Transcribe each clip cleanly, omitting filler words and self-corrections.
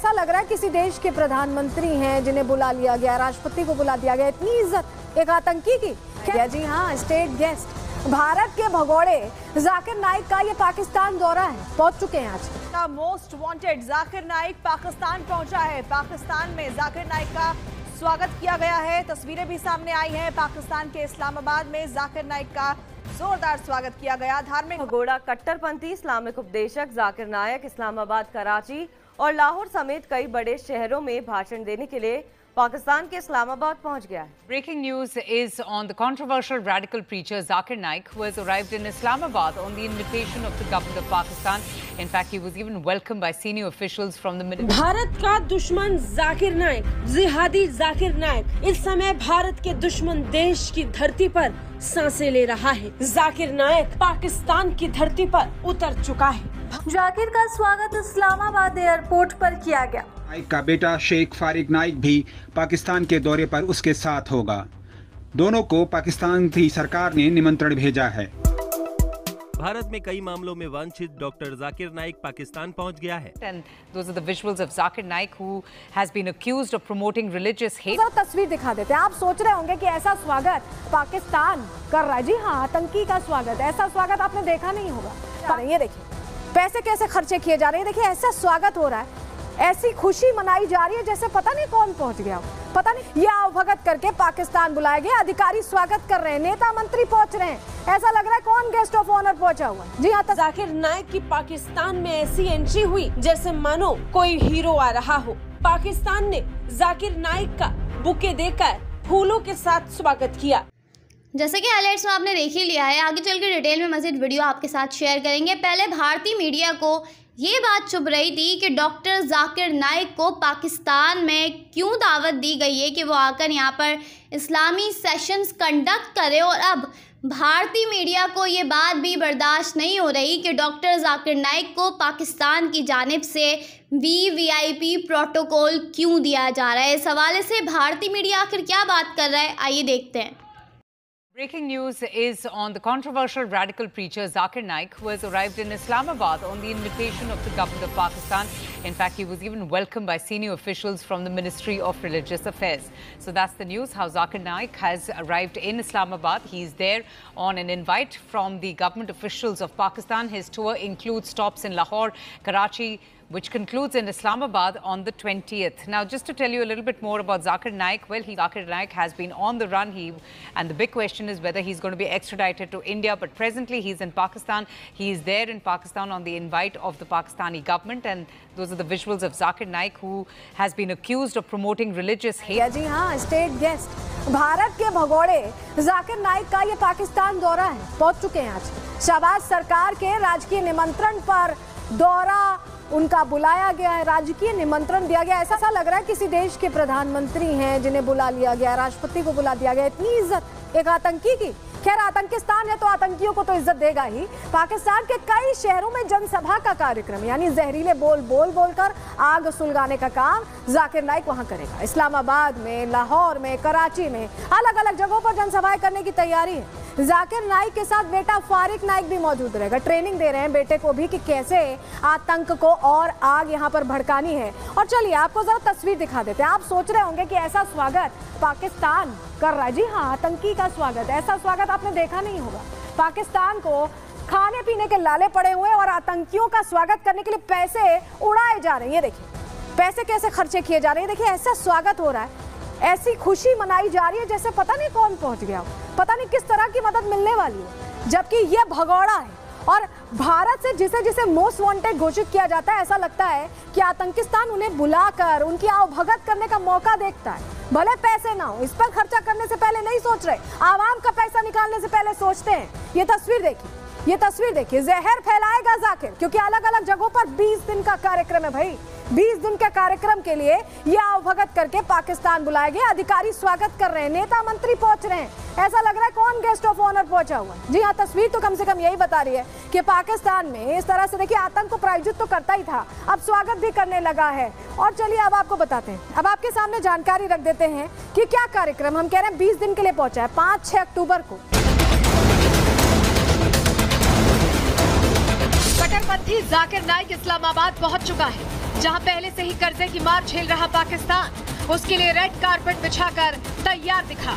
ऐसा लग रहा है किसी देश के प्रधानमंत्री हैं जिन्हें बुला लिया गया, राष्ट्रपति को बुला दिया गया। इतनी इज्जत एक आतंकी की। क्या जी हाँ, स्टेट गेस्ट भारत के भगोड़े जाकिर नाइक का ये पाकिस्तान दौरा है, पहुंच चुके हैं आज। मोस्ट वांटेड जाकिर नाइक पाकिस्तान पहुंचा है। पाकिस्तान में जाकिर नाइक का स्वागत किया गया है। तस्वीरें भी सामने आई हैं। पाकिस्तान के इस्लामाबाद में जाकिर नाइक का जोरदार स्वागत किया गया। धार्मिक भगोड़ा कट्टरपंथी इस्लामिक उपदेशक जाकिर नाइक इस्लामाबाद, कराची और लाहौर समेत कई बड़े शहरों में भाषण देने के लिए पाकिस्तान के इस्लामाबाद पहुंच गया है। Breaking news is on the controversial radical preacher Zakir Naik, who has arrived in Islamabad on the invitation of the government of Pakistan. In fact, he was even welcomed by senior officials from the ministry. Bharat का दुश्मन जाकिर नाइक, जिहादी जाकिर नाइक इस समय भारत के दुश्मन देश की धरती पर सांसें ले रहा है। जाकिर नाइक पाकिस्तान की धरती पर उतर चुका है। जाकिर का स्वागत इस्लामाबाद एयरपोर्ट पर किया गया। नाइक का बेटा शेख फारिक नाइक भी पाकिस्तान के दौरे पर उसके साथ होगा। दोनों को पाकिस्तान की सरकार ने निमंत्रण भेजा है। भारत में कई मामलों में वांछित डॉक्टर जाकिर नाइक पाकिस्तान पहुंच गया है। And those are the visuals of Zakir Naik, who has been accused of promoting religious hate. तस्वीर दिखा देते हैं। आप सोच रहे होंगे कि ऐसा स्वागत पाकिस्तान कर रहा है। जी हाँ, आतंकी का स्वागत। ऐसा स्वागत आपने देखा नहीं होगा। ये देखिए पैसे कैसे खर्चे किए जा रहे हैं। देखिए ऐसा स्वागत हो रहा है, ऐसी खुशी मनाई जा रही है जैसे पता नहीं कौन पहुंच गया हो। पता नहीं ये आवभगत करके पाकिस्तान बुलाया गया, अधिकारी स्वागत कर रहे हैं, नेता मंत्री पहुंच रहे हैं। ऐसा लग रहा है कौन गेस्ट ऑफ ऑनर पहुंचा हुआ है। जी हाँ, जाकिर नाइक की पाकिस्तान में ऐसी एंट्री हुई जैसे मानो कोई हीरो आ रहा हो। पाकिस्तान ने जाकिर नाइक का बुके देकर फूलों के साथ स्वागत किया। जैसे कि हाइलाइट्स में आपने देख ही लिया है, आगे चल के डिटेल में मज़ीद वीडियो आपके साथ शेयर करेंगे। पहले भारतीय मीडिया को ये बात चुभ रही थी कि डॉक्टर जाकिर नाइक को पाकिस्तान में क्यों दावत दी गई है कि वो आकर यहाँ पर इस्लामी सेशंस कंडक्ट करे, और अब भारतीय मीडिया को ये बात भी बर्दाश्त नहीं हो रही कि डॉक्टर जाकिर नाइक को पाकिस्तान की जानिब से वीवीआईपी प्रोटोकॉल क्यों दिया जा रहा है। इस हवाले से भारतीय मीडिया आखिर क्या बात कर रहा है, आइए देखते हैं। Breaking news is on the controversial radical preacher Zakir Naik, who has arrived in Islamabad on the invitation of the government of Pakistan. In fact, he was even welcomed by senior officials from the Ministry of Religious Affairs. So that's the news, how Zakir Naik has arrived in Islamabad. He's there on an invite from the government officials of Pakistan. His tour includes stops in Lahore, Karachi, which concludes in Islamabad on the 20th. Now, just to tell you a little bit more about Zakir Naik, well, Zakir Naik has been on the run. And the big question is whether he's going to be extradited to India. But presently, he's in Pakistan. He is there in Pakistan on the invite of the Pakistani government. And those are the visuals of Zakir Naik, who has been accused of promoting religious hate. जी हाँ, state guest Bharat के भगोड़े जाकिर नाइक का ये पाकिस्तान दौरा है, पहुंच चुके हैं आज। शहबाज सरकार के राजकीय निमंत्रण पर दौरा उनका बुलाया गया है, राजकीय निमंत्रण दिया गया। ऐसा लग रहा है किसी देश के प्रधानमंत्री हैं जिन्हें बुला लिया गया, राष्ट्रपति को बुला दिया गया। इतनी इज्जत एक आतंकी की। खैर, आतंकिस्तान है तो आतंकियों को तो इज्जत देगा ही। पाकिस्तान के कई शहरों में जनसभा का कार्यक्रम, यानी जहरीले बोलकर आग सुलगाने का काम जाकिर नाइक वहां करेगा। इस्लामाबाद में, लाहौर में, कराची में अलग अलग जगहों पर जनसभाएं करने की तैयारी है। जाकिर नाइक के साथ बेटा फारिक नाइक भी मौजूद रहेगा। ट्रेनिंग दे रहे हैं बेटे को भी कि कैसे आतंक को और आग यहाँ पर भड़कानी है। और चलिए आपको जरा तस्वीर दिखा देते हैं। आप सोच रहे होंगे कि ऐसा स्वागत पाकिस्तान कर रहा है। जी हाँ, आतंकी का स्वागत। ऐसा स्वागत आपने देखा नहीं होगा। पाकिस्तान को खाने पीने के लाले पड़े हुए और आतंकियों का स्वागत करने के लिए पैसे उड़ाए जा रहे हैं। ये देखिए पैसे कैसे खर्चे किए जा रहे हैं। देखिए ऐसा स्वागत हो रहा है, ऐसी खुशी मनाई जा रही है जैसे पता नहीं कौन पहुंच गया हो, पता नहीं किस तरह की मदद मिलने वाली है। जबकि ये भगोड़ा है और भारत से जिसे जिसे मोस्ट वांटेड घोषित किया जाता है, ऐसा लगता है कि आतंकिस्तान उन्हें बुलाकर उनकी आवभगत करने का मौका देखता है। भले पैसे ना हो, इस पर खर्चा करने से पहले नहीं सोच रहे, आवाम का पैसा निकालने से पहले सोचते हैं। ये तस्वीर देखिए, जहर फैलाएगा जाकिर, क्योंकि अलग अलग जगहों पर 20 दिन का कार्यक्रम है भाई। 20 दिन के कार्यक्रम के लिए ये आवभगत करके पाकिस्तान बुलाया गया, अधिकारी स्वागत कर रहे हैं, नेता मंत्री पहुंच रहे हैं। ऐसा लग रहा है कौन गेस्ट ऑफ ऑनर पहुंचा हुआ है। जी हाँ, तस्वीर तो कम से कम यही बता रही है कि पाकिस्तान में इस तरह से देखिए आतंक को प्रायोजित तो करता ही था, अब स्वागत भी करने लगा है। और चलिए अब आपको बताते हैं, अब आपके सामने जानकारी रख देते हैं कि क्या कार्यक्रम। हम कह रहे हैं 20 दिन के लिए पहुंचा है, 5-6 अक्टूबर को। कट्टरपंथी जाकिर नाइक इस्लामाबाद पहुंच चुका है। जहां पहले से ही कर्जे की मार झेल रहा पाकिस्तान उसके लिए रेड कारपेट बिछाकर तैयार दिखा।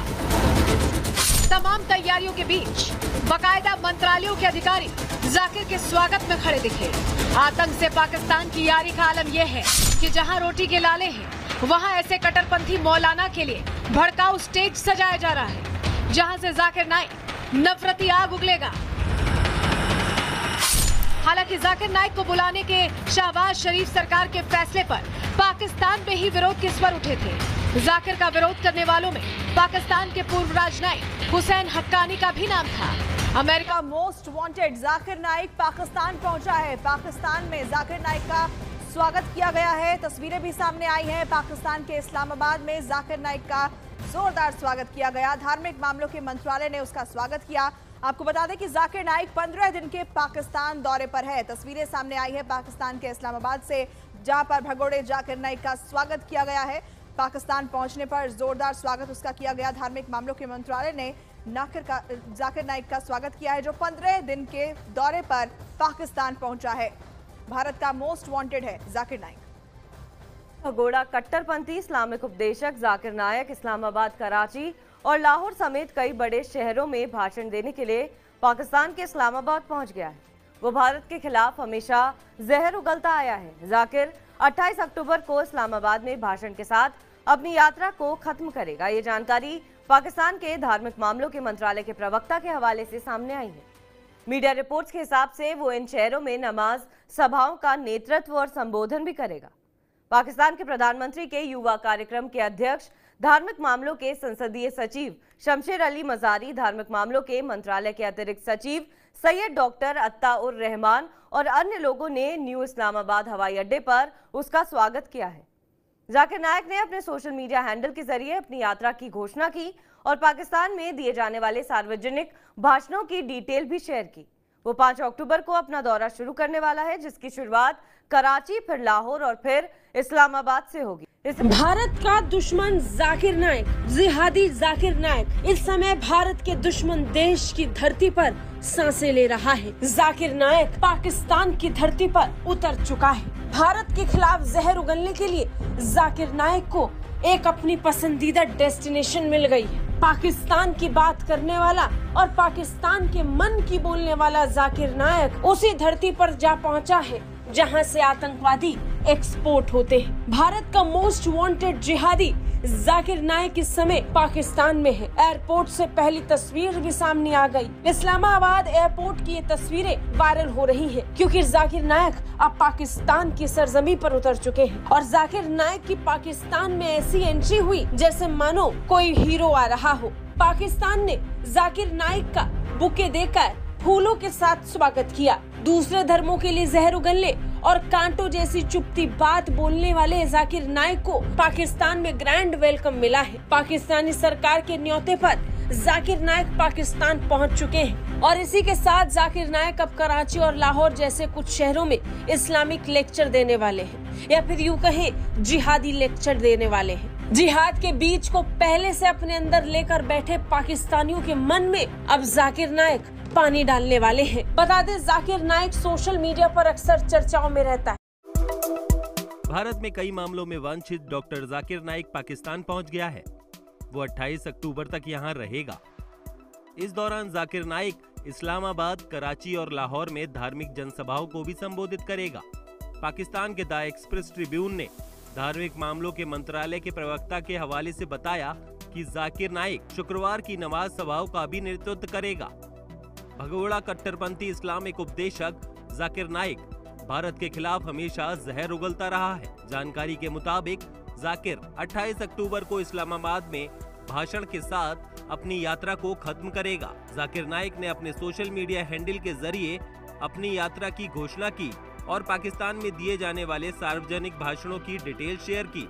तमाम तैयारियों के बीच बाकायदा मंत्रालयों के अधिकारी जाकिर के स्वागत में खड़े दिखे। आतंक से पाकिस्तान की यारी का आलम यह है कि जहां रोटी के लाले हैं वहां ऐसे कट्टरपंथी मौलाना के लिए भड़काऊ स्टेज सजाया जा रहा है, जहां से जाकिर नाइक नफरती आग उगलेगा। हालांकि जाकिर नाइक को बुलाने के शहबाज शरीफ सरकार के फैसले पर पाकिस्तान में ही विरोध के स्वर उठे थे। जाकिर का विरोध करने वालों में पाकिस्तान के पूर्व राजनायक हुसैन हक्कानी का भी नाम था। America most wanted Zakir Naik Pakistan पहुंचा है। पाकिस्तान में जाकिर नाइक का स्वागत किया गया है। तस्वीरें भी सामने आई हैं। पाकिस्तान के इस्लामाबाद में जाकिर नाइक का जोरदार स्वागत किया गया। धार्मिक मामलों के मंत्रालय ने उसका स्वागत किया। आपको बता दें कि जाकिर नाइक 15 दिन के पाकिस्तान दौरे पर है। तस्वीरें सामने आई है पाकिस्तान के इस्लामाबाद से, जहां पर भगोड़े जाकिर नाइक का स्वागत किया गया है। पाकिस्तान पहुंचने पर जोरदार स्वागत उसका किया गया। धार्मिक मामलों के मंत्रालय ने जाकिर नाइक का स्वागत किया है, जो 15 दिन के दौरे पर पाकिस्तान पहुंचा है। भारत का मोस्ट वांटेड है जाकिर नाइक। भगोड़ा कट्टरपंथी इस्लामिक उपदेशक जाकिर नाइक इस्लामाबाद, कराची और लाहौर समेत कई बड़े शहरों में भाषण देने के लिए पाकिस्तान के इस्लामाबाद पहुंच गया है। वो भारत के खिलाफ हमेशा जहर उगलता आया है। जाकिर 28 अक्टूबर को इस्लामाबाद में भाषण के साथ अपनी यात्रा को खत्म करेगा। ये जानकारी पाकिस्तान के धार्मिक मामलों के मंत्रालय के प्रवक्ता के हवाले से सामने आई है। मीडिया रिपोर्ट्स के हिसाब से वो इन शहरों में नमाज सभाओं का नेतृत्व और संबोधन भी करेगा। पाकिस्तान के प्रधानमंत्री के युवा कार्यक्रम के अध्यक्ष, धार्मिक मामलों के संसदीय सचिव शमशेर अली मजारी, धार्मिक मामलों के मंत्रालय के अतिरिक्त सचिव सैयद डॉक्टर अत्ताउर रहमान और अन्य लोगों ने न्यू इस्लामाबाद हवाई अड्डे पर उसका स्वागत किया है। जाकिर नाइक ने अपने सोशल मीडिया हैंडल के जरिए अपनी यात्रा की घोषणा की और पाकिस्तान में दिए जाने वाले सार्वजनिक भाषणों की डिटेल भी शेयर की। वो 5 अक्टूबर को अपना दौरा शुरू करने वाला है, जिसकी शुरुआत कराची, फिर लाहौर और फिर इस्लामाबाद से होगी। भारत का दुश्मन जाकिर नाइक, जिहादी जाकिर नाइक इस समय भारत के दुश्मन देश की धरती पर सांसें ले रहा है। जाकिर नाइक पाकिस्तान की धरती पर उतर चुका है। भारत के खिलाफ जहर उगलने के लिए जाकिर नाइक को एक अपनी पसंदीदा डेस्टिनेशन मिल गई है। पाकिस्तान की बात करने वाला और पाकिस्तान के मन की बोलने वाला जाकिर नाइक उसी धरती पर जा पहुंचा है जहां से आतंकवादी एक्सपोर्ट होते हैं। भारत का मोस्ट वांटेड जिहादी जाकिर नाइक इस समय पाकिस्तान में है। एयरपोर्ट से पहली तस्वीर भी सामने आ गई। इस्लामाबाद एयरपोर्ट की ये तस्वीरें वायरल हो रही हैं, क्योंकि जाकिर नाइक अब पाकिस्तान की सरजमी पर उतर चुके हैं और जाकिर नाइक की पाकिस्तान में ऐसी एंट्री हुई जैसे मानो कोई हीरो आ रहा हो। पाकिस्तान ने जाकिर नाइक का बुके देकर फूलों के साथ स्वागत किया। दूसरे धर्मों के लिए जहर उगलने और कांटों जैसी चुपती बात बोलने वाले जाकिर नाइक को पाकिस्तान में ग्रैंड वेलकम मिला है। पाकिस्तानी सरकार के न्योते पर जाकिर नाइक पाकिस्तान पहुंच चुके हैं और इसी के साथ जाकिर नाइक अब कराची और लाहौर जैसे कुछ शहरों में इस्लामिक लेक्चर देने वाले हैं, या फिर यूँ कहें जिहादी लेक्चर देने वाले हैं। जिहाद के बीज को पहले से अपने अंदर लेकर बैठे पाकिस्तानियों के मन में अब जाकिर नाइक पानी डालने वाले हैं। बता दें, जाकिर नाइक सोशल मीडिया पर अक्सर चर्चाओं में रहता है। भारत में कई मामलों में वांछित डॉक्टर जाकिर नाइक पाकिस्तान पहुंच गया है। वो 28 अक्टूबर तक यहां रहेगा। इस दौरान जाकिर नाइक इस्लामाबाद, कराची और लाहौर में धार्मिक जनसभाओं को भी संबोधित करेगा। पाकिस्तान के द एक्सप्रेस ट्रिब्यून ने धार्मिक मामलों के मंत्रालय के प्रवक्ता के हवाले से बताया कि जाकिर नाइक शुक्रवार की नमाज सभाओं का भी नेतृत्व करेगा। भगोड़ा कट्टरपंथी इस्लामिक उपदेशक जाकिर नाइक भारत के खिलाफ हमेशा जहर उगलता रहा है। जानकारी के मुताबिक जाकिर 28 अक्टूबर को इस्लामाबाद में भाषण के साथ अपनी यात्रा को खत्म करेगा। जाकिर नाइक ने अपने सोशल मीडिया हैंडल के जरिए अपनी यात्रा की घोषणा की और पाकिस्तान में दिए जाने वाले सार्वजनिक भाषणों की डिटेल शेयर की।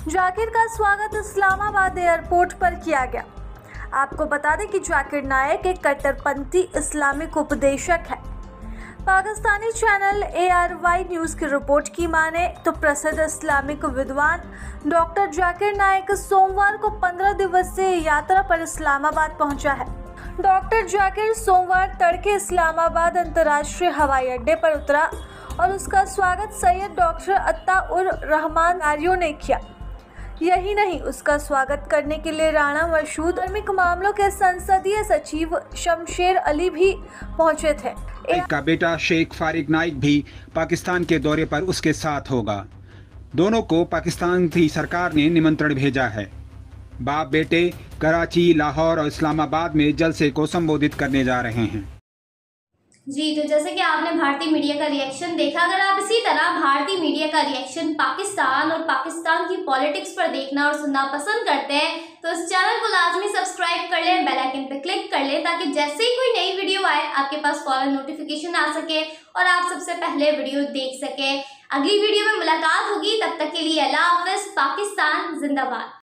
जाकिर का स्वागत इस्लामाबाद एयरपोर्ट पर किया गया। आपको बता दें कि जाकिर नाइक एक कट्टरपंथी इस्लामिक उपदेशक है। पाकिस्तानी चैनल ARY न्यूज़ की रिपोर्ट की माने तो प्रसिद्ध इस्लामिक विद्वान डॉक्टर जाकिर नाइक सोमवार को 15 दिवसीय यात्रा पर इस्लामाबाद पहुंचा है। डॉक्टर जाकिर सोमवार तड़के इस्लामाबाद अंतर्राष्ट्रीय हवाई अड्डे पर उतरा और उसका स्वागत सैयद डॉक्टर अत्ताउर रहमान आर्यो ने किया। यही नहीं, उसका स्वागत करने के लिए राणा मसूद धार्मिक मामलों के संसदीय सचिव शमशेर अली भी पहुंचे थे। नाइक का बेटा शेख फारिक नाइक भी पाकिस्तान के दौरे पर उसके साथ होगा। दोनों को पाकिस्तान की सरकार ने निमंत्रण भेजा है। बाप बेटे कराची, लाहौर और इस्लामाबाद में जलसे को संबोधित करने जा रहे हैं। जी, तो जैसे कि आपने भारतीय मीडिया का रिएक्शन देखा, अगर आप इसी तरह भारतीय मीडिया का रिएक्शन पाकिस्तान और पाकिस्तान की पॉलिटिक्स पर देखना और सुनना पसंद करते हैं तो इस चैनल को लाजमी सब्सक्राइब कर लें, बेल आइकन पर क्लिक कर लें ताकि जैसे ही कोई नई वीडियो आए आपके पास फौरन नोटिफिकेशन आ सके और आप सबसे पहले वीडियो देख सके। अगली वीडियो में मुलाकात होगी, तब तक के लिए अल्लाह हाफिज। पाकिस्तान जिंदाबाद।